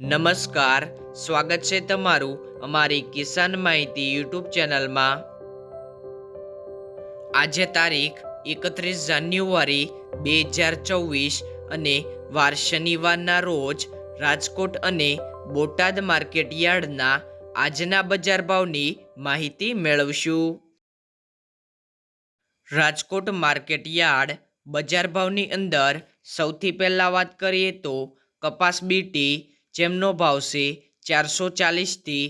નમસ્કાર, સ્વાગત છે તમારું અમારી કિસાન માહિતી યુટ્યુબ ચેનલમાં। આજે તારીખ 31 જાન્યુઆરી 2024 અને વાર શનિવારના રોજ રાજકોટ અને બોટાદ માર્કેટ યાર્ડના આજના બજાર ભાવની માહિતી મેળવશું। રાજકોટ માર્કેટ યાર્ડ બજાર ભાવની અંદર સૌથી પહેલાં વાત કરીએ તો કપાસ બીટી જેમનો ભાવ છે 440 થી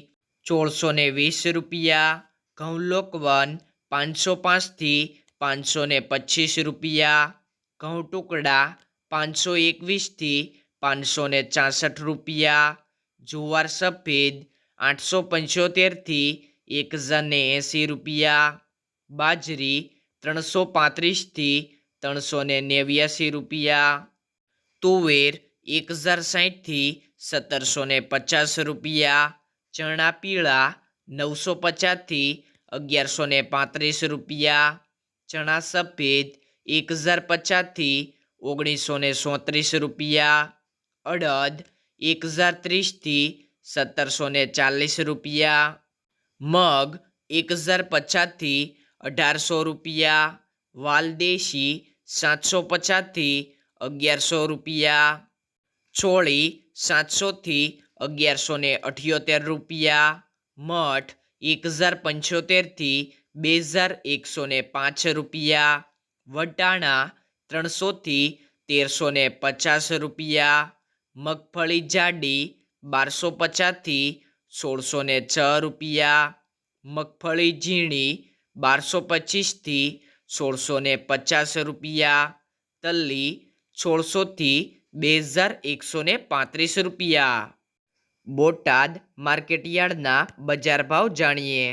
1620 રૂપિયા, ઘઉં લોકવન 505 થી 525 રૂપિયા, ઘઉં ટુકડા 521 થી 564 રૂપિયા, જુવાર સફેદ 875 થી 1080 રૂપિયા, બાજરી 335 થી 389 રૂપિયા, તુવેર 1060 થી 1750 રૂપિયા, ચણા પીળા 950 થી 1135 રૂપિયા, ચણા સફેદ 1050 થી 1937 રૂપિયા, અડદ 1030 થી 1740 રૂપિયા, મગ 1050 થી 1800 રૂપિયા, વાલદેશી 750 થી 1100 રૂપિયા, ચોળી 700 થી 1178 રૂપિયા, મઠ 1075 થી 2105 રૂપિયા, વટાણા 300 થી 1350 રૂપિયા, મગફળી જાડી 1250 થી 1606 રૂપિયા, મગફળી ઝીણી 1225 થી 1650 રૂપિયા, તલ્લી 1600 થી 2135 રૂપિયા। બોટાદ માર્કેટ યાર્ડના બજાર ભાવ જાણીએ।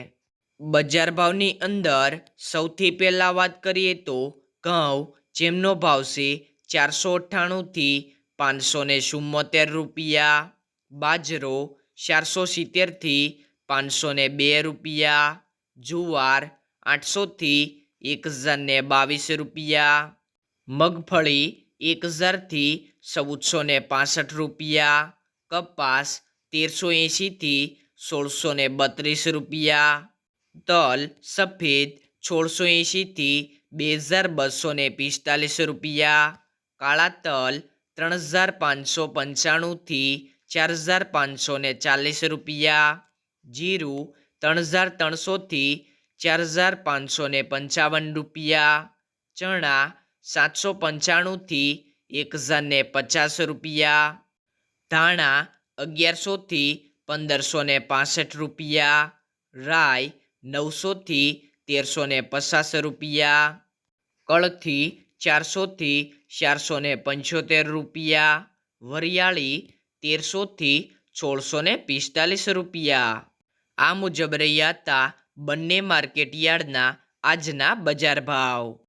બજાર ભાવની અંદર સૌથી પહેલાં વાત કરીએ તો ઘઉં જેમનો ભાવ છે 498 થી 574 રૂપિયા, બાજરો 470 થી 502 રૂપિયા, જુવાર 800 થી 1022 રૂપિયા, મગફળી 1000 થી 1465 રૂપિયા, કપાસ 1380 થી 1632 રૂપિયા, તલ સફેદ 1680 થી 2245 રૂપિયા, કાળા તલ 3595 થી 4540 રૂપિયા, જીરું 3300 થી 4555 રૂપિયા, ચણા 795 થી 1050 રૂપિયા, ધાણા 1100 થી 1565 રૂપિયા, રાઈ 900 થી 1350 રૂપિયા, કળથી 400 થી 475 રૂપિયા, વરિયાળી 1300 થી 1645 રૂપિયા। આ મુજબ રહ્યા હતા બંને માર્કેટ યાર્ડના આજના બજાર ભાવ।